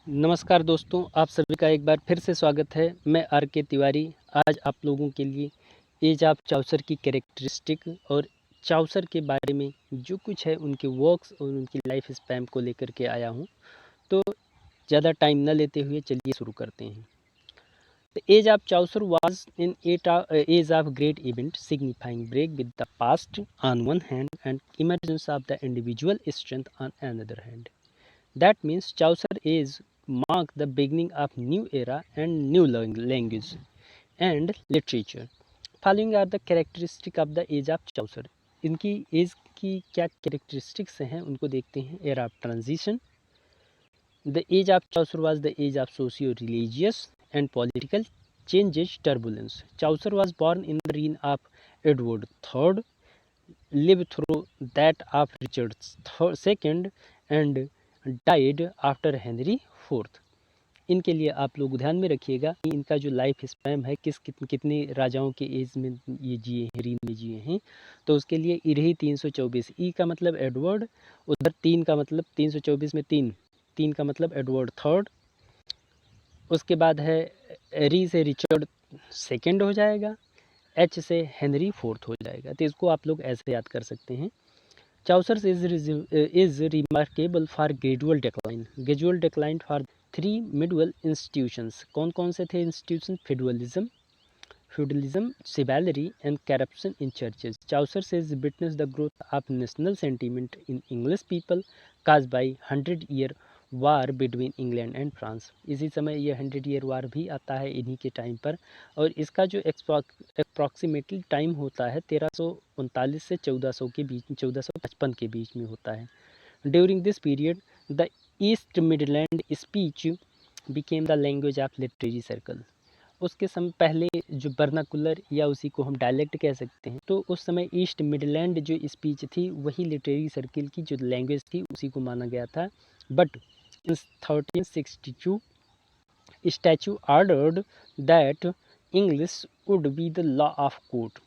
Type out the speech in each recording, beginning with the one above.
नमस्कार दोस्तों, आप सभी का एक बार फिर से स्वागत है। मैं आर के तिवारी आज आप लोगों के लिए एज ऑफ चाउसर की कैरेक्टरिस्टिक और चाउसर के बारे में जो कुछ है उनके वर्क्स और उनकी लाइफ स्पैन को लेकर के आया हूं। तो ज़्यादा टाइम न लेते हुए चलिए शुरू करते हैं। The age of Chaucer was in age of great event signifying break with the past on one hand and emergence of the individual strength on another hand. That means Chaucer age marked the beginning of new era and new language and literature. Following are the characteristic of the age of Chaucer. इनकी as की क्या characteristics हैं उनको देखते हैं। era of transition. The age of Chaucer was the age of socio-religious and political changes turbulence. Chaucer was born in the reign of Edward III, lived through that of Richard II and died after Henry fourth. इनके लिए आप लोग ध्यान में रखिएगा कि इनका जो लाइफ स्पैम है कितने राजाओं के एज में ये जिए हैं, रीन में जिए हैं। तो उसके लिए इरही 324, ई का मतलब एडवर्ड, उधर 3 का मतलब 324 में 3 का मतलब एडवर्ड थर्ड, उसके बाद है री से रिचर्ड सेकेंड हो जाएगा, एच से हेनरी फोर्थ हो जाएगा। तो इसको आप लोग ऐसे याद कर सकते हैं। Chaucer is remarkable for gradual decline for three medieval institutions. कौन कौन से थे institutions? Feudalism, chivalry and corruption in churches. Chaucer says witnessed the growth of national sentiment in English people caused by 100-year war between England and France. इसी समय ये 100 year वार भी आता है इन्हीं के टाइम पर, और इसका जो अप्रॉक्सीमेटली टाइम होता है 1339 से 1400 के बीच, 1455 के बीच में होता है। During this period the east Midland speech became the language of literary circle. उसके समय पहले जो बर्नाकुलर या उसी को हम डायलेक्ट कह सकते हैं, तो उस समय ईस्ट मिडलैंड जो स्पीच थी वही लिटरेरी सर्किल की जो लैंग्वेज थी उसी को माना गया था। But in 1362 statute ordered that English would be the law of court.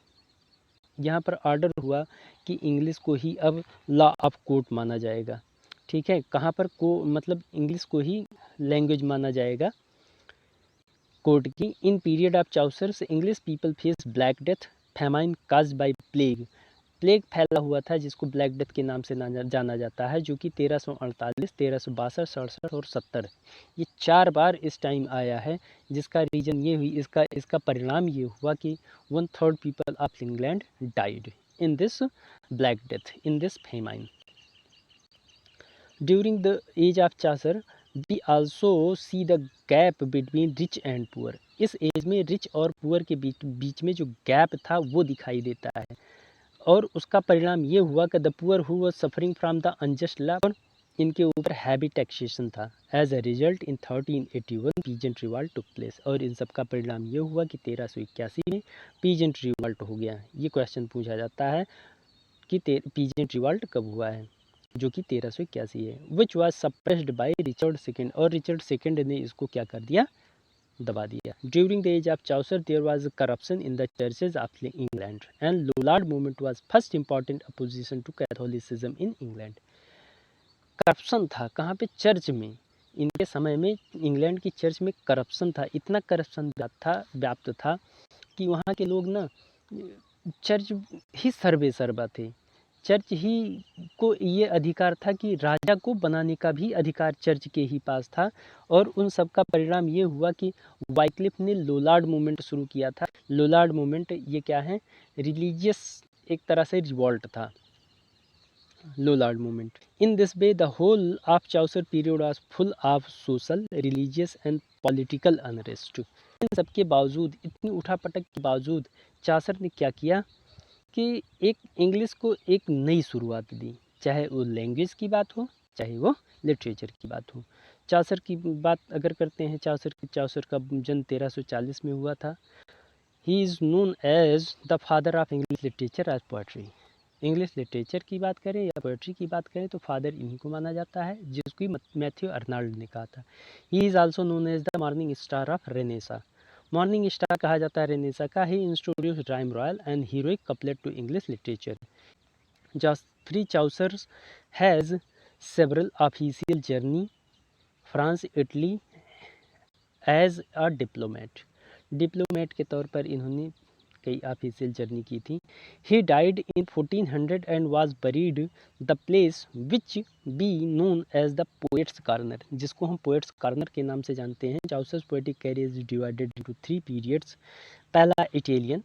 यहाँ पर ऑर्डर हुआ कि इंग्लिश को ही अब लॉ ऑफ कोर्ट माना जाएगा। ठीक है, कहाँ पर को मतलब इंग्लिश को ही लैंग्वेज माना जाएगा कोर्ट की। In period of Chaucer's English people face black death, famine caused by plague फैला हुआ था जिसको ब्लैक डेथ के नाम से जाना जाता है, जो कि 1348, 1362, 67 और 70 ये 4 बार इस टाइम आया है। जिसका रीजन ये हुई, इसका परिणाम ये हुआ कि 1/3 people of England died in this black death, in this famine. During the age of Chaucer we also see the gap between rich and poor. इस एज में रिच और पुअर के बीच में जो गैप था वो दिखाई देता है, और उसका परिणाम ये हुआ कि the poor who was suffering from the unjust law, इनके ऊपर हैवी टैक्सेशन था। As a result in 1381 peasant revolt took place, और इन सब का परिणाम ये हुआ कि 1381 में पीजेंट रिवॉल्ट हो गया। ये क्वेश्चन पूछा जाता है कि पीजेंट रिवॉल्ट कब हुआ है, जो कि 1381 है। Which was suppressed by Richard second, और रिचर्ड सेकेंड ने इसको क्या कर दिया, दबा दिया। During the age of Chaucer there was corruption in the churches of England and Lollard movement was first important opposition to Catholicism in England. Corruption था कहाँ पे, चर्च में। इनके समय में इंग्लैंड की चर्च में करप्शन था, इतना करप्शन व्याप्त था कि वहाँ के लोग ना चर्च ही सर्वे सर्वा थे। चर्च ही को ये अधिकार था कि राजा को बनाने का भी अधिकार चर्च के ही पास था। और उन सब का परिणाम ये हुआ कि वाइक्लिफ ने लोलार्ड मूवमेंट शुरू किया था। लोलार्ड मूवमेंट ये क्या है, रिलीजियस एक तरह से रिवॉल्ट था Lollard movement. In this way the whole of Chaucer period was full of social, religious and political unrest. इन सब के बावजूद, इतनी उठापटक के बावजूद चाउसर ने क्या किया कि एक इंग्लिश को एक नई शुरुआत दी, चाहे वो लैंग्वेज की बात हो चाहे वो लिटरेचर की बात हो। चाउसर की बात अगर करते हैं, चाउसर का जन्म 1340 में हुआ था। He is known as the father of English literature as poetry. English literature की बात करें या पोएट्री की बात करें तो फादर इन्हीं को माना जाता है, जिसकी मैथ्यू अर्नाल्ड ने कहा था। He is also known as the morning star of renaissance. Morning star कहा जाता है रेनेसा का। He introduce rhyme royal and heroic couplet to English literature. Geoffrey Chaucer has several official journey France Italy as a diplomat के तौर पर इन्होंने कई official journey की थी। He died in 1400 and was buried the place which be known as the poets corner, जिसको हम poets corner के नाम से जानते हैं। Chaucer's poetic career is divided into 3 periods. पहला Italian,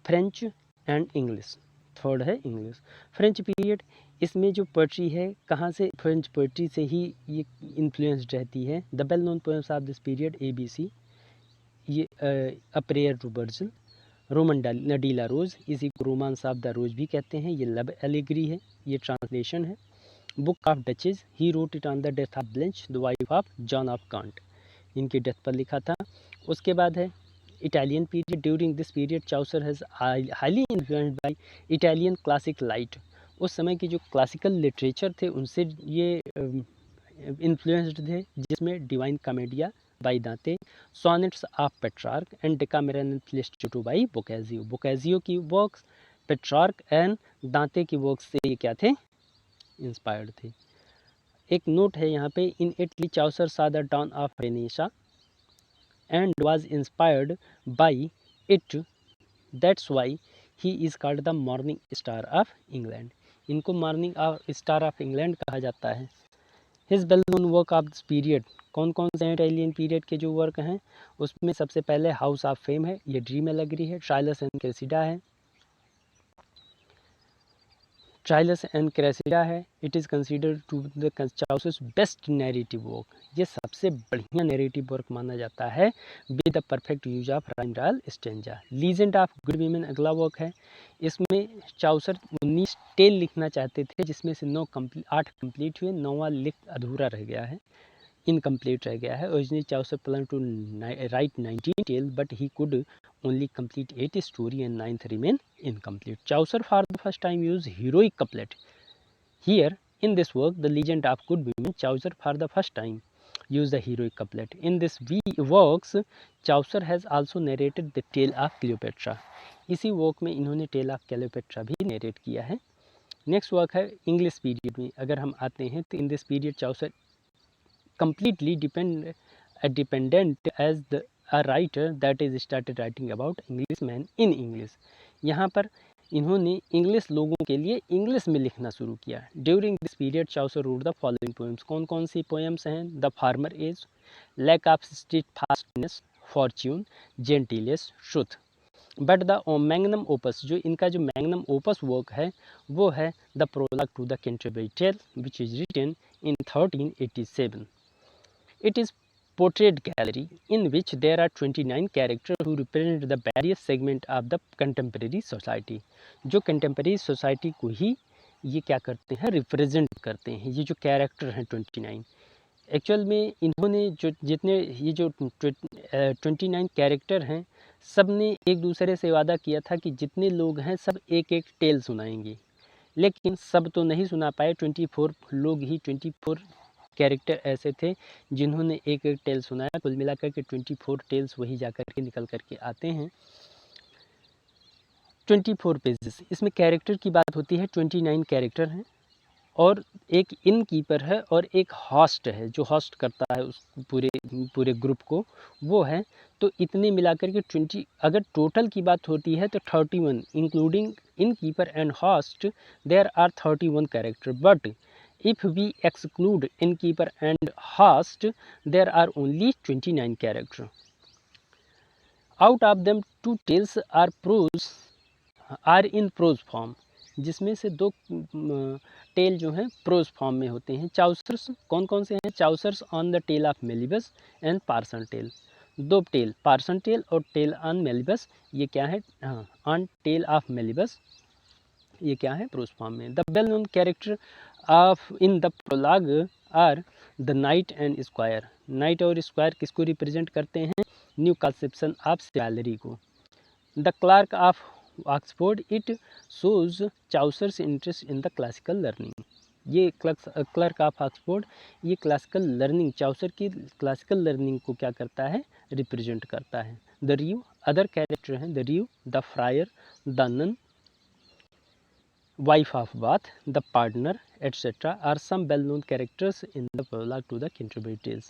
French and English. Third है इंग्लिश। फ्रेंच पीरियड, इसमें जो पोएट्री है कहाँ से, फ्रेंच पोएट्री से ही ये इन्फ्लुएंस्ड रहती है। The well known poems of this period ABC, ये a prayer to Virgil, Roman नडीला रोज, इसी को रोमांस ऑफ द रोज भी कहते हैं। ये लव एलिग्री है, ये ट्रांसलेशन है। Book of Duchess, he wrote it on the death of Blanche the wife of John of Gaunt, इनकी डेथ पर लिखा था। उसके बाद है Italian period. During this period Chaucer has highly influenced by Italian classic light. उस समय के जो क्लासिकल लिटरेचर थे उनसे ये इन्फ्लुएंस्ड थे, जिसमें divine comedia by Dante, sonnets of Petrarch and Decameron and Filostrato by Boccaccio. Boccaccio की वर्क्स, पेट्रार्क एंड दांते की वर्क्स से ये क्या थे, इंस्पायर्ड थे। एक नोट है यहाँ पे, in Italy Chaucer saw the dawn of Renaissance and was inspired by it, that's why he is called the morning star of England। इनको मॉर्निंग स्टार ऑफ इंग्लैंड कहा जाता है। His well known work of this period, कौन कौन से Italian period के जो work हैं उसमें सबसे पहले हाउस ऑफ फेम है, ये ड्रीम एलेगरी है। ट्रायलस एंड क्रेसिडा है, ट्रायलस एंड क्रेसिडा है। It is considered to the Chaucer's best narrative work, ये सबसे बढ़िया नैरेटिव वर्क माना जाता है with the perfect use of rhyme royal stanza. Legend of good women अगला वर्क है। इसमें चाउसर 19 टेल लिखना चाहते थे, जिसमें से 8 कंप्लीट हुए, 9वां लिख अधूरा रह गया है, इनकम्प्लीट रह गया है। Originally Chaucer plan to write 19 tale but he could only complete 8 story and 9th remain incomplete. Chaucer for the first time used heroic couplet. Here in this work, The Legend of Good Women, Chaucer for the first time used the heroic couplet. In this works, Chaucer has also narrated the tale of Cleopatra. इसी work में इन्होंने tale of Cleopatra भी narrate किया है। Next work है English period में। अगर हम आते हैं तो in this period Chaucer completely dependent as a writer that is started writing about Englishman in English। यहाँ पर इन्होंने इंग्लिश लोगों के लिए इंग्लिश में लिखना शुरू किया। During this period Chaucer wrote the following poems, कौन कौन सी पोएम्स हैं? The former age, lack of steadfastness, fortune, gentilesse, truth. But the magnum opus, जो इनका जो मैग्नम ओपस वर्क है वो है the prologue to the Canterbury tale which is written in 1387। It is portrait gallery in which there are 29 characters who represent the various segment of the contemporary society। जो contemporary society को ही ये क्या करते हैं, represent करते हैं। ये जो कैरेक्टर हैं 29, एक्चुअल में इन्होंने जो जितने ये जो 29 कैरेक्टर हैं, सब ने एक दूसरे से वादा किया था कि जितने लोग हैं सब एक एक टेल सुनाएंगे, लेकिन सब तो नहीं सुना पाए। 24 लोग ही, 24 कैरेक्टर ऐसे थे जिन्होंने एक एक टेल सुनाया। कुल मिलाकर के 24 टेल्स वही जाकर के निकल करके आते हैं। 24 पेजेस, इसमें कैरेक्टर की बात होती है। 29 कैरेक्टर हैं और एक इन कीपर है और एक हॉस्ट है जो हॉस्ट करता है उस पूरे ग्रुप को, वो है। तो इतने मिलाकर के 20, अगर टोटल की बात होती है तो 31 including in keeper and host, there are 31 character. But if we exclude innkeeper and host, there are only 29 characters. Out of them 2 tales are in prose form, जिसमें से 2 टेल जो हैं प्रोज फॉर्म में होते हैं। चाउसर्स कौन कौन से हैं? Chaucer's on the tale of Melibeus and parson tale. 2 tale, parson tale और टेल ऑन मेलिबस, ये क्या है? हाँ, ऑन टेल ऑफ मेलिबस, ये क्या है? प्रोज फॉर्म में। The well known character of in the prologue are the knight and squire. Knight और स्क्वायर किसको रिप्रेजेंट करते हैं? न्यू कंसेप्शन ऑफ सैलरी को। The clerk of Oxford, it shows Chaucer's interest in the classical learning. ये clerk of Oxford, ये classical learning, Chaucer की classical learning को क्या करता है? रिप्रेजेंट करता है। द रिव, अदर कैरेक्टर हैं the reeve, the fryer, the nun, wife of Bath, the partner, etc. are some well-known characters in the prologue to the Canterbury Tales।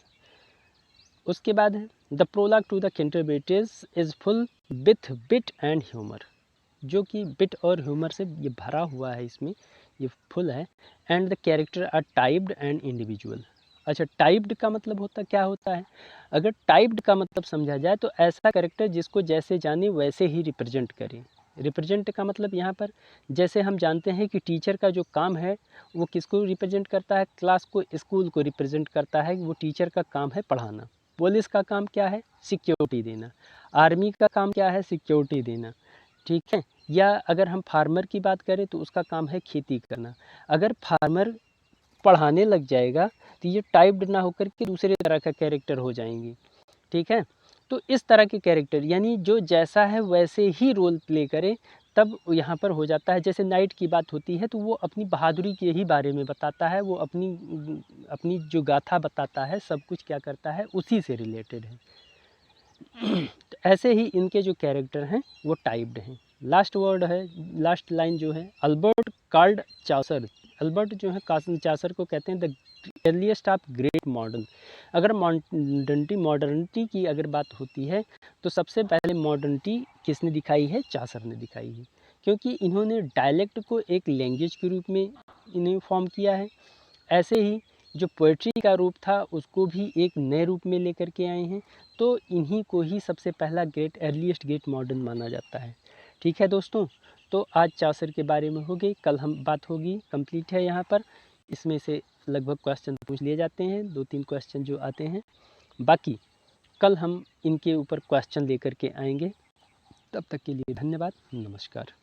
उसके बाद है the prologue to the Canterbury's is full with wit and humour, जो कि bit और humour से ये भरा हुआ है, इसमें ये फुल है। And the character are typed and individual. अच्छा, टाइप्ड का मतलब क्या होता है? अगर टाइप्ड का मतलब समझा जाए तो ऐसा कैरेक्टर जिसको जैसे जाने वैसे ही रिप्रेजेंट करे। रिप्रेजेंट का मतलब यहाँ पर जैसे हम जानते हैं कि टीचर का जो काम है वो किसको रिप्रेजेंट करता है? क्लास को, स्कूल को रिप्रेजेंट करता है। वो टीचर का काम है पढ़ाना। पुलिस का काम क्या है? सिक्योरिटी देना। आर्मी का काम क्या है? सिक्योरिटी देना। ठीक है। या अगर हम फार्मर की बात करें तो उसका काम है खेती करना। अगर फार्मर पढ़ाने लग जाएगा तो ये टाइप्ड ना होकर के दूसरे तरह का कैरेक्टर हो जाएंगी। ठीक है। तो इस तरह के कैरेक्टर यानी जो जैसा है वैसे ही रोल प्ले करे, तब यहाँ पर हो जाता है। जैसे नाइट की बात होती है तो वो अपनी बहादुरी के ही बारे में बताता है, वो अपनी जो गाथा बताता है, सब कुछ क्या करता है उसी से रिलेटेड है। तो ऐसे ही इनके जो कैरेक्टर हैं वो टाइप्ड हैं। लास्ट वर्ड है, लास्ट लाइन जो है, अल्बर्ट कॉल्ड चासर। अल्बर्ट जो है चासर को कहते हैं the earliest of great modern. अगर मॉडर्निटी की अगर बात होती है तो सबसे पहले मॉडर्निटी किसने दिखाई है? चासर ने दिखाई है, क्योंकि इन्होंने डायलेक्ट को एक लैंग्वेज के रूप में इन्हें फॉर्म किया है। ऐसे ही जो पोइट्री का रूप था उसको भी एक नए रूप में लेकर के आए हैं। तो इन्हीं को ही सबसे पहला अर्लीस्ट ग्रेट मॉडर्न माना जाता है। ठीक है दोस्तों, तो आज चासर के बारे में हो गई, कल हम बात होगी, कंप्लीट है यहाँ पर। इसमें से लगभग क्वेश्चन पूछ लिए जाते हैं, 2-3 क्वेश्चन जो आते हैं। बाकी कल हम इनके ऊपर क्वेश्चन लेकर के आएंगे। तब तक के लिए धन्यवाद, नमस्कार।